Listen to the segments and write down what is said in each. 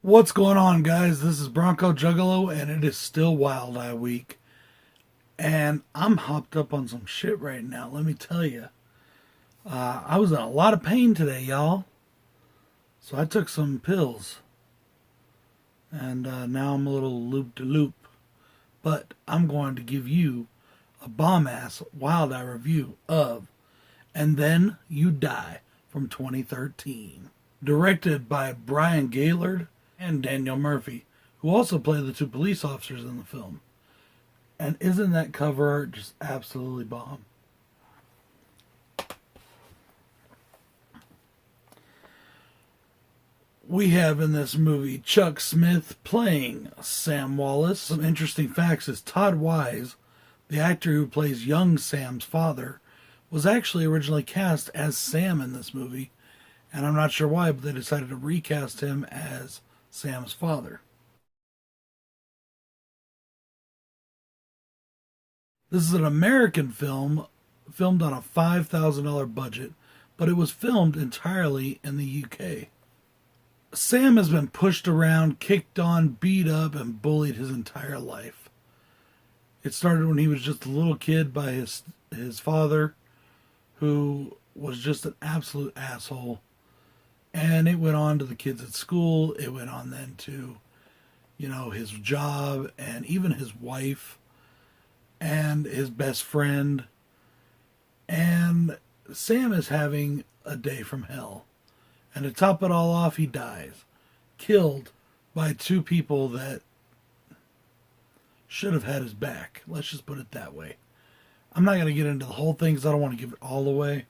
What's going on, guys? This is Bronco Juggalo, and it is still Wild Eye Week. And I'm hopped up on some shit right now, let me tell you. I was in a lot of pain today, y'all. So I took some pills. And now I'm a little loop-de-loop. But I'm going to give you a bomb-ass Wild Eye review of And Then You Die from 2013. Directed by Brian Gaylord and Daniel Murphy, who also play the two police officers in the film. And isn't that cover art just absolutely bomb? We have in this movie Chuck Smith playing Sam Wallace. Some interesting facts is Todd Wise, the actor who plays young Sam's father, was actually originally cast as Sam in this movie. And I'm not sure why, but they decided to recast him as Sam's father. This is an American film, filmed on a $5,000 budget, but it was filmed entirely in the UK. Sam has been pushed around, kicked on, beat up, and bullied his entire life. It started when he was just a little kid by his father, who was just an absolute asshole. And it went on to the kids at school. It went on then to, his job and even his wife and his best friend. And Sam is having a day from hell. And to top it all off, he dies. Killed by two people that should have had his back. Let's just put it that way. I'm not going to get into the whole thing because I don't want to give it all away.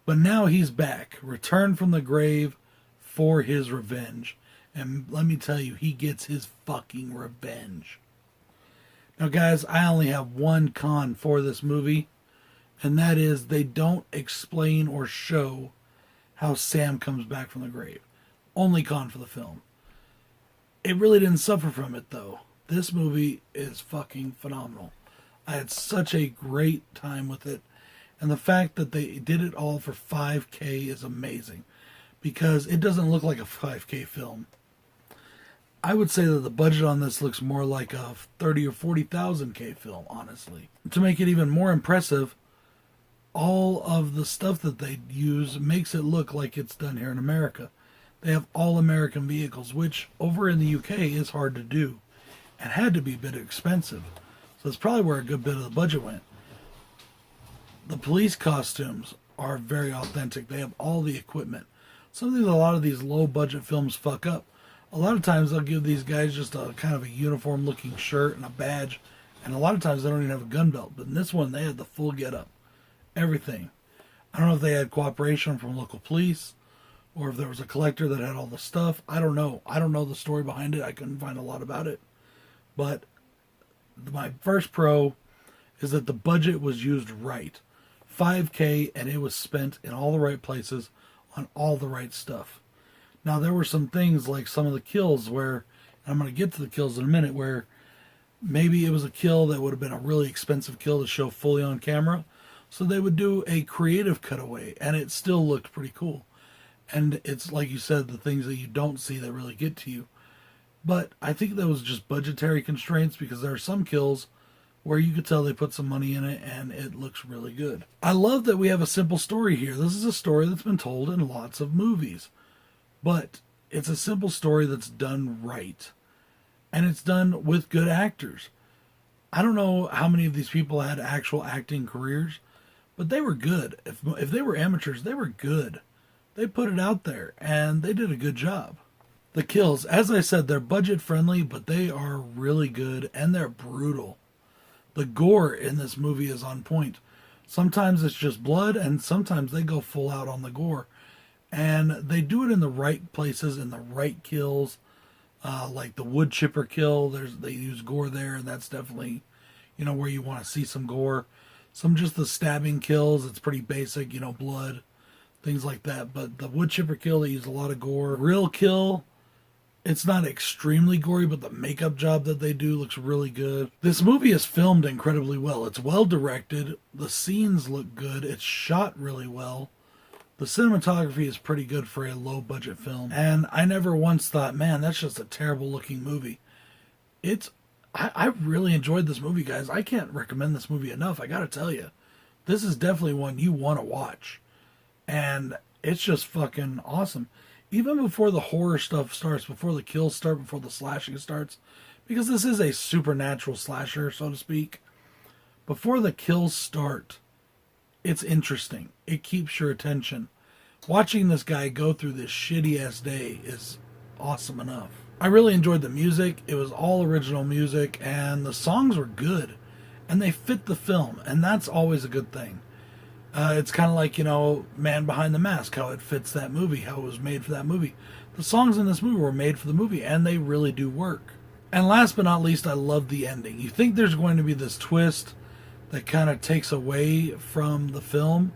But now he's back, returned from the grave for his revenge. And let me tell you, he gets his fucking revenge. Now, guys, I only have one con for this movie, and that is they don't explain or show how Sam comes back from the grave. Only con for the film. It really didn't suffer from it, though. This movie is fucking phenomenal. I had such a great time with it. And the fact that they did it all for $5,000 is amazing. Because it doesn't look like a $5,000 film. I would say that the budget on this looks more like a $30,000 or $40,000 film, honestly. To make it even more impressive, all of the stuff that they use makes it look like it's done here in America. They have all American vehicles, which over in the UK is hard to do. And had to be a bit expensive. So that's probably where a good bit of the budget went. The police costumes are very authentic. They have all the equipment. Something that a lot of these low-budget films fuck up. A lot of times they'll give these guys just a kind of a uniform-looking shirt and a badge. And a lot of times they don't even have a gun belt. But in this one, they had the full get-up. Everything. I don't know if they had cooperation from local police or if there was a collector that had all the stuff. I don't know. I don't know the story behind it. I couldn't find a lot about it. But my first pro is that the budget was used right. $5,000 and it was spent in all the right places on all the right stuff. Now there were some things like some of the kills where, and I'm going to get to the kills in a minute, where maybe it was a kill that would have been a really expensive kill to show fully on camera. So they would do a creative cutaway and it still looked pretty cool. And it's like you said, the things that you don't see that really get to you. But I think that was just budgetary constraints because there are some kills where you could tell they put some money in it and it looks really good. I love that we have a simple story here. This is a story that's been told in lots of movies. But it's a simple story that's done right. And it's done with good actors. I don't know how many of these people had actual acting careers, but they were good. If they were amateurs, they were good. They put it out there and they did a good job. The kills, as I said, they're budget friendly, but they are really good and they're brutal. The gore in this movie is on point. Sometimes it's just blood, and sometimes they go full out on the gore. And they do it in the right places, in the right kills. Like the wood chipper kill, they use gore there, and that's definitely, where you want to see some gore. Some just the stabbing kills, it's pretty basic, blood, things like that. But the wood chipper kill, they use a lot of gore. Real kill, it's not extremely gory, but the makeup job that they do looks really good. This movie is filmed incredibly well. It's well directed. The scenes look good. It's shot really well. The cinematography is pretty good for a low budget film. And I never once thought, man, that's just a terrible looking movie. I really enjoyed this movie, guys. I can't recommend this movie enough. I gotta tell you, this is definitely one you want to watch. And it's just fucking awesome. Even before the horror stuff starts, before the kills start, before the slashing starts, because this is a supernatural slasher, so to speak. Before the kills start, it's interesting. It keeps your attention. Watching this guy go through this shitty ass day is awesome enough. I really enjoyed the music. It was all original music, and the songs were good, and they fit the film, and that's always a good thing. It's kind of like, Man Behind the Mask, how it fits that movie, how it was made for that movie. The songs in this movie were made for the movie, and they really do work. And last but not least, I love the ending. You think there's going to be this twist that kind of takes away from the film,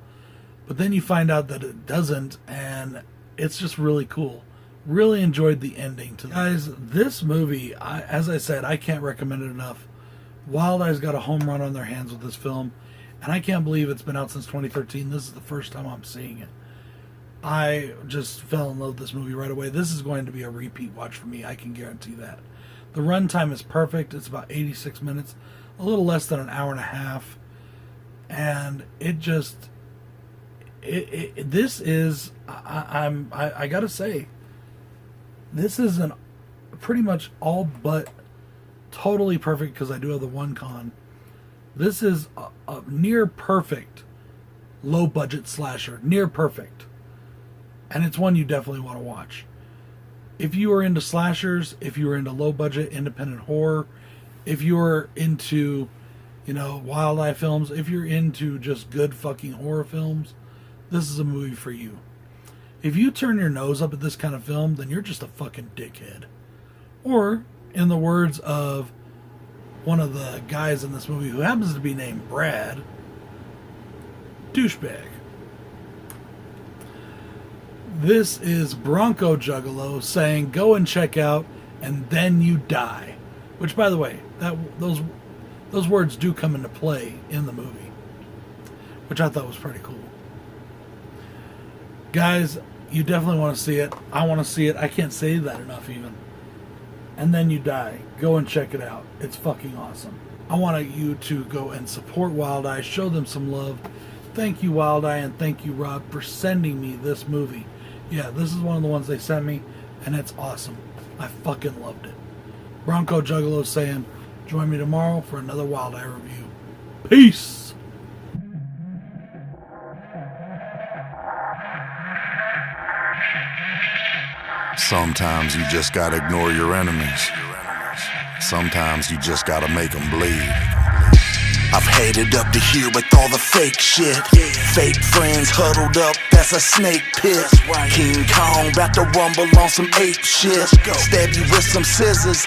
but then you find out that it doesn't, and it's just really cool. Really enjoyed the ending. Guys, this movie, as I said, I can't recommend it enough. Wild Eye's got a home run on their hands with this film, and I can't believe it's been out since 2013. This is the first time I'm seeing it. I just fell in love with this movie right away. This is going to be a repeat watch for me, I can guarantee that. The runtime is perfect. It's about 86 minutes, a little less than an hour and a half, and it just, this is, I gotta say, this is an pretty much all but totally perfect, because I do have the one con. This is a near perfect low budget slasher. Near perfect. And it's one you definitely want to watch. If you are into slashers, if you are into low budget independent horror, if you're into, Wild Eye films, if you're into just good fucking horror films, this is a movie for you. If you turn your nose up at this kind of film, then you're just a fucking dickhead. Or, in the words of one of the guys in this movie, who happens to be named Brad, douchebag. This is Bronco Juggalo saying, go and check out, and then you die. Which, by the way, those words do come into play in the movie, which I thought was pretty cool. Guys, you definitely want to see it. I want to see it. I can't say that enough even. And then you die. Go and check it out. It's fucking awesome. I want you to go and support Wild Eye. Show them some love. Thank you, Wild Eye, and thank you, Rob, for sending me this movie. Yeah, this is one of the ones they sent me, and it's awesome. I fucking loved it. Bronco Juggalo saying, join me tomorrow for another Wild Eye review. Peace! Sometimes you just gotta ignore your enemies. Sometimes you just gotta make them bleed. I've headed up to here with all the fake shit. Fake friends huddled up, that's a snake pit. King Kong about to rumble on some ape shit. Stab you with some scissors.